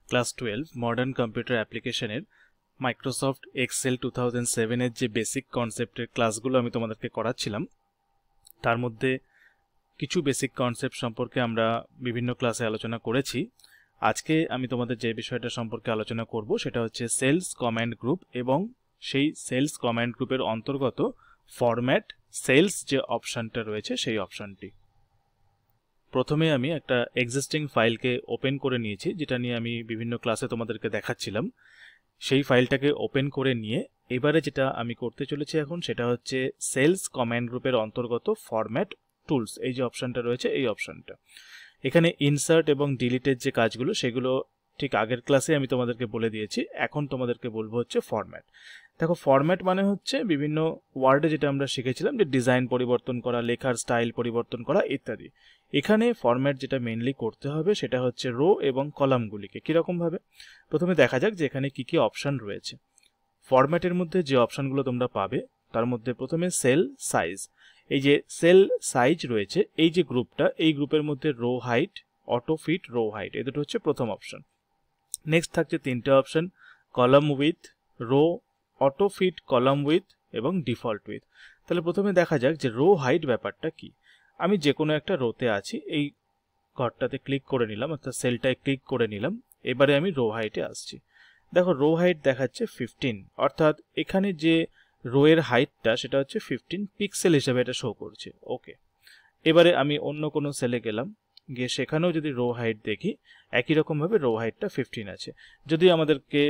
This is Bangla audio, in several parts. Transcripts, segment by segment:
ক্লাস 12 মডার্ন কম্পিউটার অ্যাপ্লিকেশনের মাইক্রোসফট এক্সেল 2007 এর যে বেসিক কনসেপ্টের ক্লাসগুলো আমি তোমাদেরকে করাচ্ছিলাম, তার মধ্যে কিছু বেসিক কনসেপ্ট সম্পর্কে আমরা বিভিন্ন ক্লাসে আলোচনা করেছি। আজকে আমি তোমাদের যে বিষয়টা সম্পর্কে আলোচনা করব সেটা হচ্ছে সেলস কমান্ড গ্রুপ এবং সেই সেলস কমান্ড গ্রুপের অন্তর্গত ফরম্যাট সেলস যে অপশনটা রয়েছে সেই অপশনটি। প্রথমে আমি একটা এক্সিস্টিং ফাইলকে ওপেন করে নিয়েছি, যেটা নিয়ে আমি বিভিন্ন ক্লাসে তোমাদেরকে দেখাচ্ছিলাম। সেই ফাইলটাকে ওপেন করে নিয়ে এবারে যেটা আমি করতে চলেছি এখন সেটা হচ্ছে সেলস কমান্ড গ্রুপের অন্তর্গত ফরম্যাট টুলস, এই যে অপশনটা রয়েছে এই অপশনটা। এখানে ইনসার্ট এবং ডিলিটের যে কাজগুলো সেগুলো ঠিক আগের ক্লাসে আমি তোমাদেরকে বলে দিয়েছি, এখন তোমাদেরকে বলবো হচ্ছে ফরম্যাট। দেখো, ফরম্যাট মানে হচ্ছে বিভিন্ন ওয়ার্ডে যেটা আমরা শিখেছিলাম যে ডিজাইন পরিবর্তন করা, লেখার স্টাইল পরিবর্তন করা ইত্যাদি। এখানে ফরম্যাট যেটা মেইনলি করতে হবে সেটা হচ্ছে রো এবং কলামগুলিকে কিরকম ভাবে। প্রথমে দেখা যাক যে এখানে কি কি অপশন রয়েছে। ফরম্যাটের মধ্যে যে অপশনগুলো তোমরা পাবে তার মধ্যে প্রথমে সেল সাইজ, এই যে সেল সাইজ রয়েছে এই যে গ্রুপটা, এই গ্রুপের মধ্যে row height, auto fit row height, এই দুটো হচ্ছে প্রথম অপশন। নেক্সট থাকছে তিনটে option, column width, row, auto fit column width এবং ডিফল্ট উইথ। তাহলে প্রথমে দেখা যাক যে রো হাইট ব্যাপারটা কি। আমি যে কোনো একটা রোতে আছি, এই ঘরটাতে ক্লিক করে নিলাম, অর্থাৎ সেলটায় ক্লিক করে নিলাম। এবারে আমি রো হাইটে আসছি। দেখো, রো হাইট দেখাচ্ছে 15, অর্থাৎ এখানে যে রো এর হাইটটা সেটা হচ্ছে 15 পিক্সেল হিসেবে এটা শো করছে। ওকে, এবারে আমি অন্য কোনো সেলে গেলাম, গিয়ে সেখানেও যদি রো হাইট দেখি একই রকমভাবে রো হাইটটা 15 আছে। যদি আমাদেরকে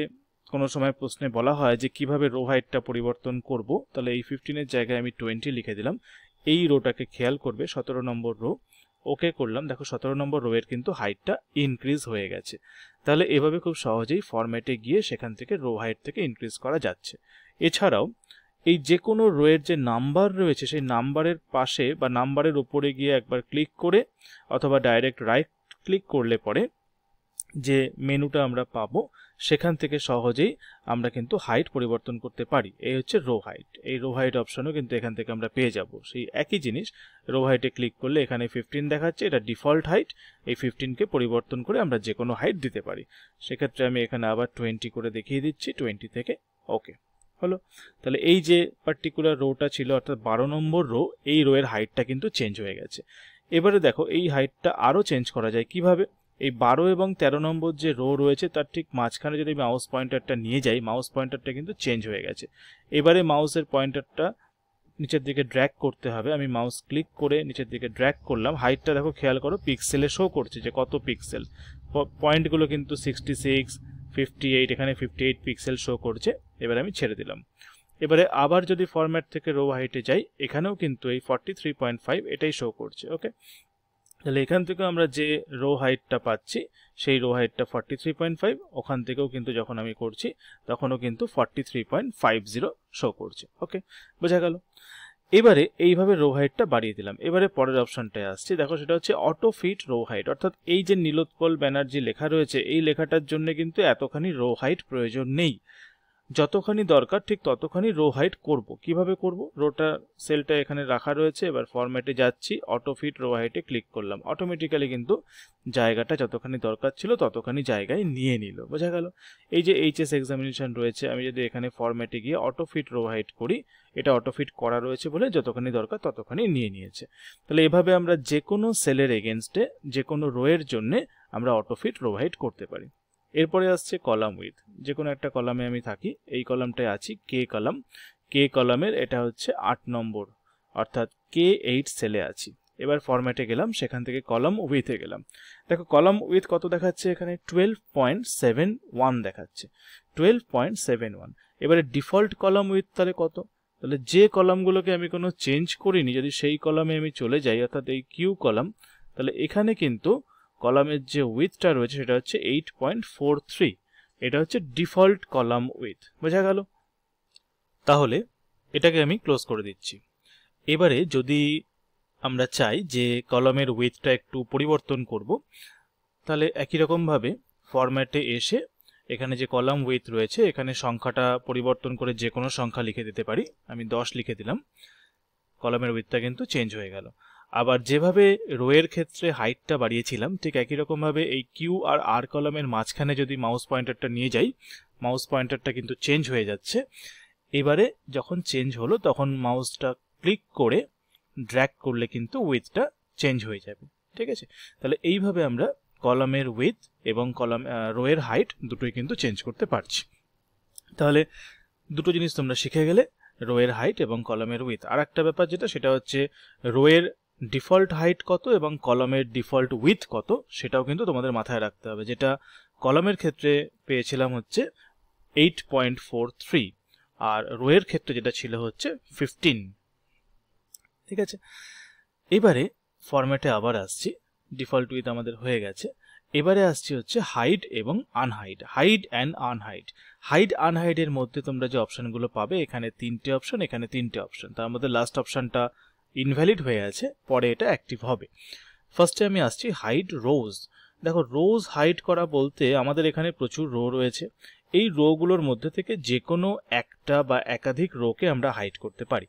কোনো সময় প্রশ্নে বলা হয় যে কিভাবে রো হাইটটা পরিবর্তন করব, তাহলে এই 15-এর জায়গায় আমি 20 লিখে দিলাম। এই রোটাকে খেয়াল করবে, 17 নম্বর রো, ওকে করলাম। দেখো 17 নম্বর রো এর কিন্তু হাইটটা ইনক্রিজ হয়ে গেছে। তাহলে এভাবে খুব সহজেই ফরম্যাটে গিয়ে সেখান থেকে রো হাইট থেকে ইনক্রিজ করা যাচ্ছে। এছাড়াও এই যে কোনো রোয়ের যে নাম্বার রয়েছে সেই নাম্বারের পাশে বা নাম্বারের উপরে গিয়ে একবার ক্লিক করে অথবা ডাইরেক্ট রাইট ক্লিক করলে পরে যে মেনুটা আমরা পাবো সেখান থেকে সহজেই আমরা কিন্তু হাইট পরিবর্তন করতে পারি। এই হচ্ছে রো হাইট। এই রো হাইট অপশনও কিন্তু এখান থেকে আমরা পেয়ে যাব। সেই একই জিনিস, রো হাইটে ক্লিক করলে এখানে 15 দেখাচ্ছে, এটা ডিফল্ট হাইট। এই 15কে পরিবর্তন করে আমরা যে কোনো হাইট দিতে পারি। সেক্ষেত্রে আমি এখানে আবার 20 করে দেখিয়ে দিচ্ছি, 20 থেকে ওকে হলো। তাহলে এই যে পার্টিকুলার রোটা ছিল, অর্থাৎ 12 নম্বর রো, এই রো এর হাইটটা কিন্তু চেঞ্জ হয়ে গেছে। এবারে দেখো এই হাইটটা আরও চেঞ্জ করা যায় কিভাবে। এই 12 এবং 13 নম্বর যে রো রয়েছে তার ঠিক মাঝখানে যদি মাউস পয়েন্টারটা নিয়ে যাই, মাউস পয়েন্টারটা কিন্তু চেঞ্জ হয়ে গেছে। এবারে মাউসের পয়েন্টারটা নিচের দিকে ড্র্যাগ করতে হবে। আমি মাউস ক্লিক করে নিচের দিকে ড্র্যাগ করলাম। হাইটটা দেখো খেয়াল করো, পিক্সেলে শো করছে যে কত পিক্সেল। পয়েন্টগুলো কিন্তু 66, 58, এখানে 58 পিক্সেল শো করছে। এবারে আমি ছেড়ে দিলাম। এবারে আবার যদি ফরম্যাট থেকে রো হাইটে যাই, এখানেও কিন্তু এই 43.5 এটাই শো করছে। ওকে, তাহলে এখান থেকে আমরা যে রো হাইটটা পাচ্ছি সেই রো হাইটটা 43.5, ওখান থেকেও কিন্তু যখন আমি করছি তখনও কিন্তু 43.50 শো করছে। ওকে, বোঝা গেল। এবারে এইভাবে রো হাইটটা বাড়িয়ে দিলাম। এবারে পরের অপশনটায় আসছি, দেখো সেটা হচ্ছে অটো ফিট রো হাইট, অর্থাৎ এই যে নীলোৎপল ব্যানার্জি লেখা রয়েছে এই লেখাটার জন্য কিন্তু এতখানি রো হাইট প্রয়োজন নেই। যতখানি দরকার ঠিক ততখানি রো হাইট করব। কিভাবে করব? রোটা সেলটা এখানে রাখা রয়েছে, এবার ফরম্যাটে যাচ্ছি, অটো ফিট রো হাইটে ক্লিক করলাম। অটোমেটিক্যালি কিন্তু জায়গাটা যতখানি দরকার ছিল ততখানি জায়গায় নিয়ে নিল। বোঝা গেল। এই যে এইচএস এক্সামিনেশন রয়েছে, আমি যদি এখানে ফরম্যাটে গিয়ে অটো ফিট রো হাইট করি, এটা অটো ফিট করা রয়েছে বলে যতখানি দরকার ততখানি নিয়ে নিয়েছে। তাহলে এভাবে আমরা যে কোনো সেলের এগেনস্টে যে কোনো রোয়ের জন্য আমরা অটো ফিট রো হাইট করতে পারি। এরপরে আসছে কলাম উইথ। যে কোনো একটা কলামে আমি থাকি, এই কলামটায় আছি কে কলাম। কে কলামের এটা হচ্ছে 8 নম্বর, অর্থাৎ K8 সেলে আছি। এবার ফরম্যাটে গেলাম, সেখান থেকে কলাম উইথে গেলাম। দেখো কলাম উইথ কত দেখাচ্ছে এখানে, 12.71 দেখাচ্ছে, 12.71। এবারে ডিফল্ট কলাম উইথ তাহলে কত? তাহলে যে কলামগুলোকে আমি কোনো চেঞ্জ করিনি, যদি সেই কলামে আমি চলে যাই, অর্থাৎ এই কিউ কলাম, তাহলে এখানে কিন্তু কলামের যে উইথটা রয়েছে সেটা হচ্ছে 8.43। এটা হচ্ছে ডিফল্ট কলাম উইথ। বোঝা গেল। তাহলে এটাকে আমি ক্লোজ করে দিচ্ছি। এবারে যদি আমরা চাই যে কলামের উইথটা একটু পরিবর্তন করব, তাহলে একই রকমভাবে ফরম্যাটে এসে এখানে যে কলাম উইথ রয়েছে এখানে সংখ্যাটা পরিবর্তন করে যে কোনো সংখ্যা লিখে দিতে পারি। আমি 10 লিখে দিলাম, কলামের উইথটা কিন্তু চেঞ্জ হয়ে গেল। আবার যেভাবে রোয়ের ক্ষেত্রে হাইটটা বাড়িয়েছিলাম ঠিক একই রকমভাবে এই কিউ আর আর কলামের মাঝখানে যদি মাউস পয়েন্টারটা নিয়ে যাই, মাউস পয়েন্টারটা কিন্তু চেঞ্জ হয়ে যাচ্ছে। এবারে যখন চেঞ্জ হলো তখন মাউসটা ক্লিক করে ড্র্যাগ করলে কিন্তু উইথটা চেঞ্জ হয়ে যাবে। ঠিক আছে, তাহলে এইভাবে আমরা কলামের উইথ এবং রোয়ের হাইট দুটোই কিন্তু চেঞ্জ করতে পারছি। তাহলে দুটো জিনিস তোমরা শিখে গেলে, রোয়ের হাইট এবং কলামের উইথ। আর একটা ব্যাপার যেটা, সেটা হচ্ছে রোয়ের ডিফল্ট হাইট কত এবং কলামের ডিফল্ট উইথ কত, সেটাও কিন্তু তোমাদের মাথায় রাখতে হবে। যেটা কলামের ক্ষেত্রে পেয়েছিলাম হচ্ছে 8.43 আর রোয়ের ক্ষেত্রে যেটা ছিল হচ্ছে 15। ঠিক আছে, এবারে ফরম্যাটে আবার আসছি। ডিফল্ট উইথ আমাদের হয়ে গেছে, এবারে আসছি হচ্ছে হাইড এবং unhide, hide and unhide. Hide আনহাইডের মধ্যে তোমরা যে অপশনগুলো পাবে, এখানে 3টে অপশন, এখানে 3টে অপশন, তার মধ্যে লাস্ট অপশনটা ইনভ্যালিড হয়ে আছে, পরে এটা অ্যাক্টিভ হবে। ফার্স্টে আমি আসছি হাইড রোজ। দেখো, রোজ হাইড করা বলতে আমাদের এখানে প্রচুর রো রয়েছে, এই রোগুলোর মধ্যে থেকে যে কোনো একটা বা একাধিক রোকে আমরা হাইড করতে পারি।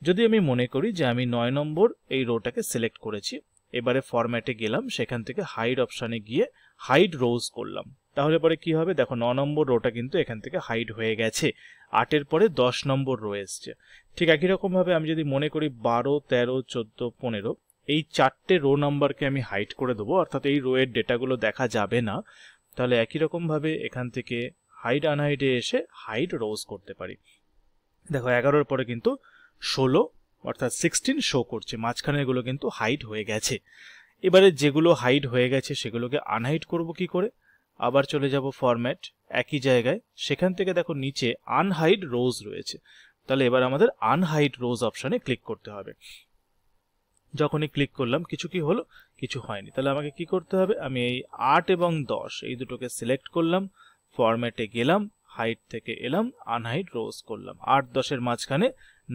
যদি আমি মনে করি যে আমি 9 নম্বর এই রোটাকে সিলেক্ট করেছি, এবারে ফরম্যাটে গেলাম, সেখান থেকে হাইড অপশানে গিয়ে হাইড রোজ করলাম, তাহলে পরে কি হবে, দেখো 9 নম্বর রোটা কিন্তু এখান থেকে হাইড হয়ে গেছে, 8-এর পরে 10 নম্বর রো এসছে। ঠিক একই রকমভাবে আমি যদি মনে করি 12, 13, 14, 15 এই 4টে রো নাম্বারকে আমি হাইড করে দেবো, অর্থাৎ এই রোয়ের ডেটাগুলো দেখা যাবে না, তাহলে একই রকমভাবে এখান থেকে হাইড আনহাইডে এসে হাইড রোজ করতে পারি। দেখো 11-এর পরে কিন্তু 16 অর্থাৎ 16 শো করছে, মাঝখানেরগুলো কিন্তু হাইড হয়ে গেছে। এবারে যেগুলো হাইড হয়ে গেছে সেগুলোকে আনহাইড করব কি করে, আবার চলে যাব ফরম্যাট, একই জায়গায়, সেখান থেকে দেখো নিচে আনহাইড রোজ রয়েছে, তাহলে এবার আমাদের আনহাইড রোজ অপশানে ক্লিক করতে হবে। যখনই ক্লিক করলাম কিছু কি হলো, কিছু হয়নি, তাহলে আমাকে কি করতে হবে, আমি এই 8 এবং 10 এই দুটোকে সিলেক্ট করলাম, ফরম্যাটে গেলাম, হাইড থেকে এলাম, আনহাইড রোজ করলাম, 8-10-এর মাঝখানে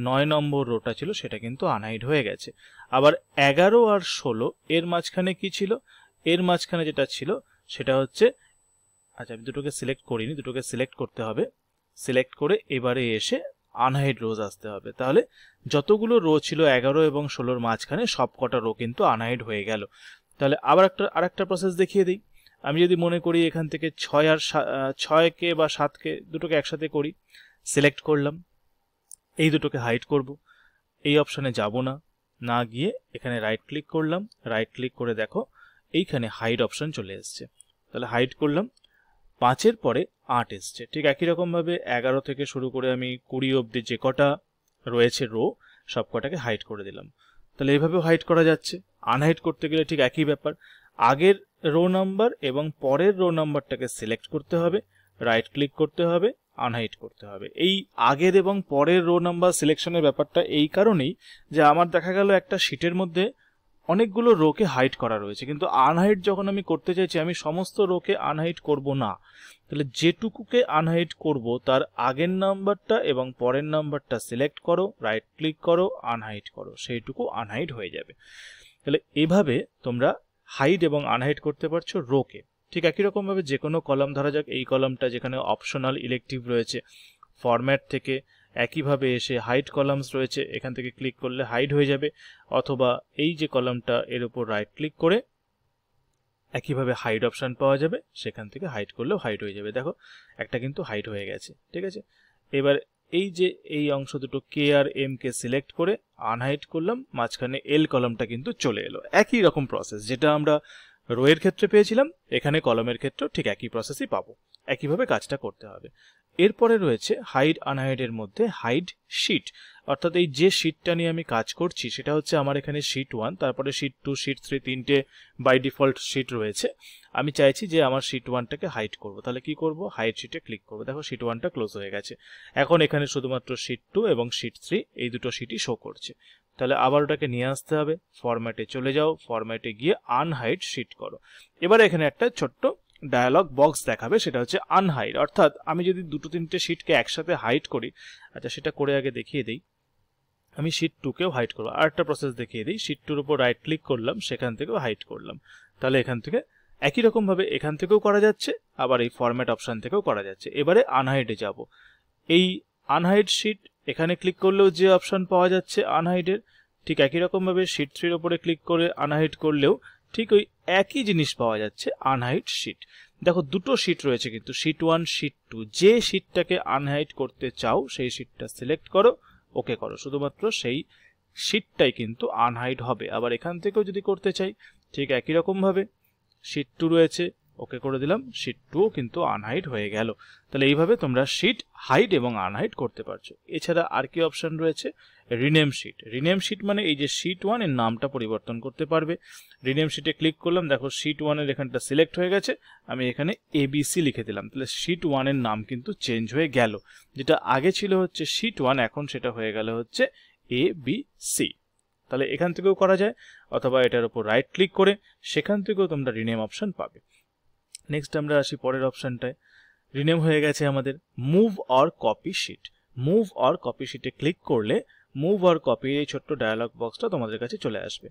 9 নম্বর রোটা ছিল সেটা কিন্তু আনহাইড হয়ে গেছে। আবার 11 আর 16 এর মাঝখানে কি ছিল, এর মাঝখানে যেটা ছিল সেটা হচ্ছে, আচ্ছা আমি দুটোকে সিলেক্ট করিনি, দুটোকে সিলেক্ট করতে হবে, সিলেক্ট করে এবারে এসে আনহাইড রোজ আসতে হবে, তাহলে যতগুলো রো ছিল 11 এবং 16-র মাঝখানে সব কটা রো কিন্তু আনহাইড হয়ে গেল। তাহলে আবার আরেকটা প্রসেস দেখিয়ে দিই। আমি যদি মনে করি এখান থেকে 6কে বা 7কে দুটোকে একসাথে করি, সিলেক্ট করলাম, এই দুটোকে হাইড করব, এই অপশানে যাব না, না গিয়ে এখানে রাইট ক্লিক করলাম, রাইট ক্লিক করে দেখো এইখানে হাইড অপশান চলে এসছে, তাহলে হাইড করলাম, 5-এর পরে 8 এসছে। ঠিক একই রকমভাবে 11 থেকে শুরু করে আমি 20 অবধি যে কটা রয়েছে রো সব কটাকে হাইড করে দিলাম, তাহলে এইভাবেও হাইড করা যাচ্ছে। আনহাইড করতে গেলে ঠিক একই ব্যাপার, আগের রো নাম্বার এবং পরের রো নাম্বারটাকে সিলেক্ট করতে হবে, রাইট ক্লিক করতে হবে, আনহাইড করতে হবে। এই আগের এবং পরের রো নাম্বার সিলেকশনের ব্যাপারটা এই কারণেই যে আমার দেখা গেল একটা শিটের মধ্যে অনেকগুলো রোকে হাইড করা রয়েছে, কিন্তু আনহাইড যখন আমি করতে চাইছি আমি সমস্ত রোকে আনহাইড করব না, তাহলে যেটুকুকে আনহাইড করব তার আগের নাম্বারটা এবং পরের নাম্বারটা সিলেক্ট করো, রাইট ক্লিক করো, আনহাইড করো, সেইটুকু আনহাইড হয়ে যাবে। তাহলে এভাবে তোমরা হাইড এবং আনহাইড করতে পারছো রোকে। ঠিক একই রকমভাবে যে কোনো কলাম, ধরা যাক এই কলামটা যেখানে অপশনাল ইলেকটিভ রয়েছে, ফরম্যাট থেকে একইভাবে এসে হাইড কলামস রয়েছে, এখান থেকে ক্লিক করলে হাইড হয়ে যাবে, অথবা এই যে কলামটা এর উপর রাইট ক্লিক করে একইভাবে হাইড অপশান পাওয়া যাবে, সেখান থেকে হাইড করলেও হাইড হয়ে যাবে। দেখো একটা কিন্তু হাইড হয়ে গেছে। ঠিক আছে, এবার এই যে এই অংশ দুটো কে আর এম কে সিলেক্ট করে আনহাইড করলাম, মাঝখানে এল কলামটা কিন্তু চলে এলো। একই রকম প্রসেস যেটা আমরা রোয়ের ক্ষেত্রে পেয়েছিলাম, এখানে কলামের ক্ষেত্রেও ঠিক একই প্রসেসই পাবো, একইভাবে কাজটা করতে হবে। এরপরে রয়েছে হাইড আনহাইডের মধ্যে হাইড শিট, অর্থাৎ এই যে শিটটা নিয়ে আমি কাজ করছি সেটা হচ্ছে আমার এখানে শিট 1, তারপরে শিট 2, শিট 3, 3টে বাই ডিফল্ট শিট রয়েছে। আমি চাইছি যে আমার শিট 1টাকে হাইড করব, তাহলে কি করব, হাইড শিটে ক্লিক করব। দেখো শিট 1টা ক্লোজ হয়ে গেছে, এখন এখানে শুধুমাত্র শিট 2 এবং শিট 3 এই দুটো শিটই শো করছে। তাহলে আবার ওটাকে নিয়ে আসতে হবে, ফরম্যাটে চলে যাও, ফরম্যাটে গিয়ে আনহাইড শিট করো। এবার এখানে একটা ছোট্ট ডায়ালগ বক্স দেখাবে, সেটা হচ্ছে আনহাইড, অর্থাৎ আমি যদি 2-3টে শিটকে একসাথে হাইড করি, আচ্ছা সেটা করে আগে দেখিয়ে দিই। আমি শিট 2কেও হাইড করবো, আর একটা প্রসেস দেখিয়ে দিই। শিট 2-র উপর রাইট ক্লিক করলাম, সেখান থেকেও হাইড করলাম, তাহলে এখান থেকে একই রকমভাবে এখান থেকেও করা যাচ্ছে, আবার এই ফরম্যাট অপশান থেকেও করা যাচ্ছে। এবারে আনহাইডে যাব, এই আনহাইড শিট এখানে ক্লিক করলেও যে অপশান পাওয়া যাচ্ছে আনহাইডের, ঠিক একই রকমভাবে শিট 3 এর উপরে ক্লিক করে আনহাইড করলেও ঠিক ওই একই জিনিস পাওয়া যাচ্ছে, আনহাইড শিট। দেখো দুটো শিট রয়েছে কিন্তু, শিট 1 শিট 2। যে শিটটাকে আনহাইড করতে চাও সেই শিটটা সিলেক্ট করো, ওকে করো, শুধুমাত্র সেই শিটটাই কিন্তু আনহাইড হবে। আবার এখান থেকেও যদি করতে চাই ঠিক একই রকমভাবে শিট 2 রয়েছে, ওকে করে দিলাম, শিট 2ও কিন্তু আনহাইড হয়ে গেল। তাহলে এইভাবে তোমরা শিট হাইড এবং আনহাইড করতে পারছো। এছাড়া আর কি অপশন রয়েছে, রিনেম শিট। রিনেম শিট মানে এই যে শিট 1 এর নামটা পরিবর্তন করতে পারবে। রিনেম শিটে ক্লিক করলাম, দেখো শিট 1 এর এখানটা সিলেক্ট হয়ে গেছে, আমি এখানে ABC লিখে দিলাম, তাহলে শিট 1 এর নাম কিন্তু চেঞ্জ হয়ে গেল। যেটা আগে ছিল হচ্ছে শিট 1, এখন সেটা হয়ে গেল হচ্ছে ABC। তাহলে এখান থেকেও করা যায়, অথবা এটার উপর রাইট ক্লিক করে সেখান থেকেও তোমরা রিনেম অপশন পাবে। নেক্সট আমরা আসি পরের অপশনটায়। রিনেম হয়ে গেছে আমাদের move or copy sheet. Move or copy শিটে ক্লিক করলে মুভ অর কপি এই ছোট্ট ডায়ালগ বক্সটা তোমাদের কাছে চলে আসবে।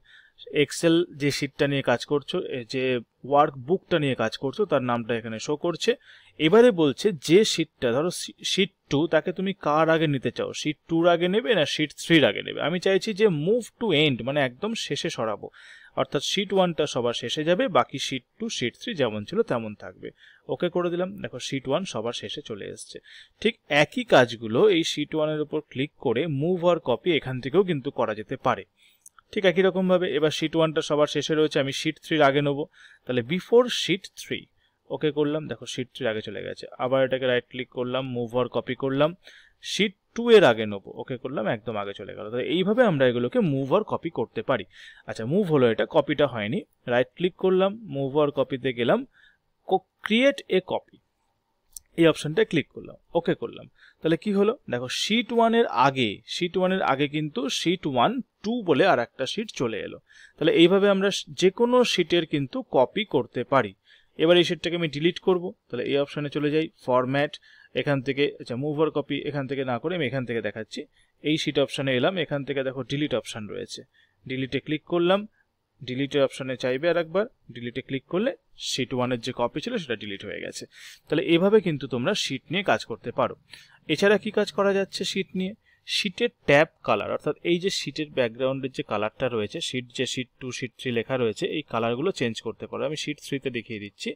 এক্সেল যে শিটটা নিয়ে কাজ করছো, যে ওয়ার্ক বুকটা নিয়ে কাজ করছো, তার নামটা এখানে শো করছে। এবারে বলছে যে শিটটা, ধরো শিট 2, তাকে তুমি কার আগে নিতে চাও, শিট 2 আগে নেবে না শিট 3 আগে নেবে। আমি চাইছি যে মুভ টু এন্ড, মানে একদম শেষে সরাবো, অর্থাৎ শিট 1টা সবার শেষে যাবে, বাকি শিট 2 শিট 3 যেমন ছিল তেমন থাকবে। ওকে করে দিলাম, দেখো শিট 1 সবার শেষে চলে এসছে। ঠিক একই কাজগুলো এই শিট 1 এর উপর ক্লিক করে মুভ অর কপি এখান থেকেও কিন্তু করা যেতে পারে। ঠিক একই রকমভাবে এবার শিট 1টা সবার শেষে রয়েছে, আমি শিট 3 আগে নেবো, তাহলে বিফোর শিট 3, ওকে করলাম, দেখো শিট 3 আগে চলে গেছে। আবার এটাকে রাইট ক্লিক করলাম, মুভ অর কপি করলাম, শিট 2 এর আগে নেবো, ওকে করলাম, একদম আগে চলে গেল। তাহলে এইভাবে আমরা এগুলোকে মুভ অর কপি করতে পারি। আচ্ছা, মুভ হলো, এটা কপিটা হয়নি, রাইট ক্লিক করলাম, মুভ অর কপিতে গেলাম, ক্রিয়েট এ কপি, এই অপশনটা ক্লিক করলাম, ওকে করলাম। তাহলে কি হলো, দেখো শিট 1 এর আগে কিন্তু শিট 1 2 বলে আর একটা শিট চলে এলো। তাহলে এইভাবে আমরা যে কোনো শিটের কিন্তু কপি করতে পারি। এবার এই শিটটাকে আমি ডিলিট করব, তাহলে এই অপশনে চলে যাই, ফরম্যাট, এখান থেকে, আচ্ছা মুভ অর কপি এখান থেকে না করে আমি এখান থেকে দেখাচ্ছি, এই শিট অপশনে এলাম, এখান থেকে দেখো ডিলিট অপশন রয়েছে, ডিলিটে ক্লিক করলাম, ডিলিটের অপশনে চাইবে আর একবার, ডিলিটে ক্লিক করলে শিট 1 এর যে কপি ছিল সেটা ডিলিট হয়ে গেছে। তাহলে এভাবে কিন্তু তোমরা শিট নিয়ে কাজ করতে পারো। এছাড়া কি কাজ করা যাচ্ছে শিট নিয়ে, শিটের ট্যাব কালার, অর্থাৎ এই যে শিটের ব্যাকগ্রাউন্ডের যে কালারটা রয়েছে, শিট 2 শিট 3 লেখা রয়েছে, এই কালারগুলো চেঞ্জ করতে পারো। আমি শিট 3তে দেখিয়ে দিচ্ছি,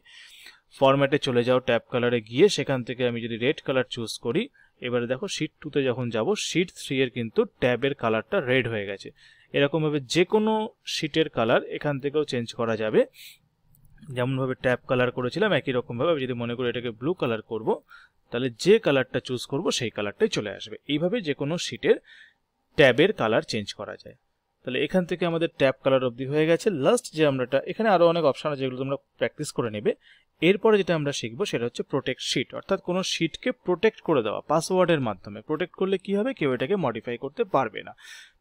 ফরম্যাটে চলে যাও, ট্যাব কালারে গিয়ে সেখান থেকে আমি যদি রেড কালার চুজ করি, এবারে দেখো শিট 2তে যখন যাব, শিট 3 এর কিন্তু ট্যাবের কালারটা রেড হয়ে গেছে। এরকমভাবে যে কোনো শিটের কালার এখান থেকেও চেঞ্জ করা যাবে। যেমনভাবে ট্যাব কালার করেছিলাম একই রকমভাবে আমি যদি মনে করি এটাকে ব্লু কালার করব, তাহলে যে কালারটা চুজ করব সেই কালারটাই চলে আসবে। এইভাবে যে কোনো শিটের ট্যাবের কালার চেঞ্জ করা যায়। তাহলে এখান থেকে আমাদের ট্যাব কালার অবধি হয়ে গেছে। লাস্ট যে আমরাটা, এখানে আরও অনেক অপশন আছে যেগুলো তোমরা প্র্যাকটিস করে নেবে। এরপরে যেটা আমরা শিখবো সেটা হচ্ছে প্রোটেক্ট শিট, অর্থাৎ কোনো শিটকে প্রোটেক্ট করে দেওয়া পাসওয়ার্ডের মাধ্যমে। প্রোটেক্ট করলে কি হবে, কেউ এটাকে মডিফাই করতে পারবে না।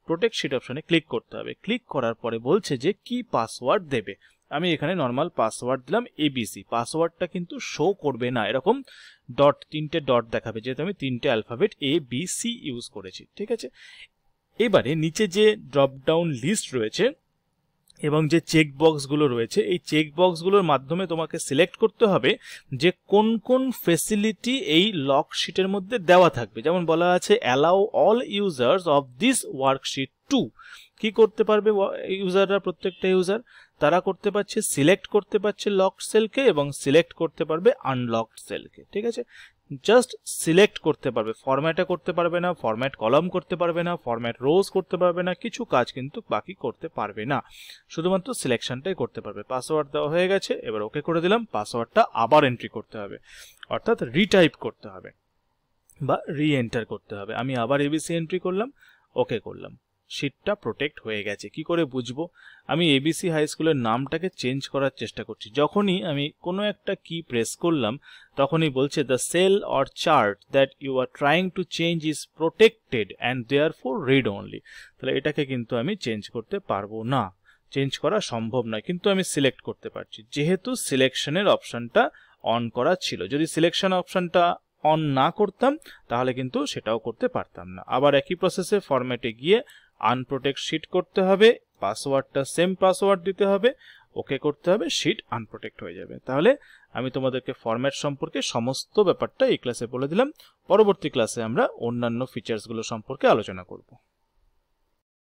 প্রোটেক্ট শিট অপশনে ক্লিক করতে হবে, ক্লিক করার পরে বলছে যে কি পাসওয়ার্ড দেবে। আমি এখানে নর্মাল পাসওয়ার্ড দিলাম ABC, পাসওয়ার্ডটা কিন্তু শো করবে না, এরকম ডট, 3টে ডট দেখাবে, যেহেতু আমি 3টে অ্যালফাবেট ABC ইউজ করেছি। ঠিক আছে, এবারে নিচে যে ড্রপ ডাউন লিস্ট রয়েছে এবং যে চেক বক্সগুলো রয়েছে, এই চেক বক্সগুলোর মাধ্যমে তোমাকে সিলেক্ট করতে হবে যে কোন কোন ফেসিলিটি এই লক শিটের মধ্যে দেওয়া থাকবে। যেমন বলা আছে allow all users of this worksheet to, কি করতে পারবে ইউজাররা, প্রত্যেকটা ইউজার তারা করতে পারছে, সিলেক্ট করতে পারছে লকড সেলকে এবং সিলেক্ট করতে পারবে আনলকড সেলকে। ঠিক আছে, জাস্ট সিলেক্ট করতে পারবে, ফরম্যাটে করতে পারবে না, ফরম্যাট কলাম করতে পারবে না, ফরম্যাট রোজ করতে পারবে না, কিছু কাজ কিন্তু বাকি করতে পারবে না, শুধুমাত্র সিলেকশনটাই করতে পারবে। পাসওয়ার্ড দেওয়া হয়ে গেছে, এবার ওকে করে দিলাম। পাসওয়ার্ডটা আবার এন্ট্রি করতে হবে, অর্থাৎ রিটাইপ করতে হবে বা রি এন্টার করতে হবে। আমি আবার ABC এন্ট্রি করলাম, ওকে করলাম, শিটটা প্রোটেক্ট হয়ে গেছে। কি করে বুঝবো, আমি ABC হাই স্কুলের নামটাকে চেঞ্জ করার চেষ্টা করছি, যখনই আমি কোনো একটা কি প্রেস করলাম তখনই বলছে the cell or chart that you are trying to change is protected and therefore read only. তাহলে এটাকে কিন্তু আমি চেঞ্জ করতে পারবো না, চেঞ্জ করা সম্ভব নয়, কিন্তু আমি সিলেক্ট করতে পারছি, যেহেতু সিলেকশনের অপশনটা অন করা ছিল। যদি সিলেকশন অপশনটা অন না করতাম তাহলে কিন্তু সেটাও করতে পারতাম না। আবার একই প্রসেসে ফরম্যাটে গিয়ে আনপ্রোটেক্ট শিট করতে হবে, পাসওয়ার্ডটা সেম পাসওয়ার্ড দিতে হবে, ওকে করতে হবে, শিট আনপ্রোটেক্ট হয়ে যাবে। তাহলে আমি তোমাদেরকে ফরম্যাট সম্পর্কে সমস্ত ব্যাপারটা এই ক্লাসে বলে দিলাম। পরবর্তী ক্লাসে আমরা অন্যান্য ফিচার্সগুলো সম্পর্কে আলোচনা করব।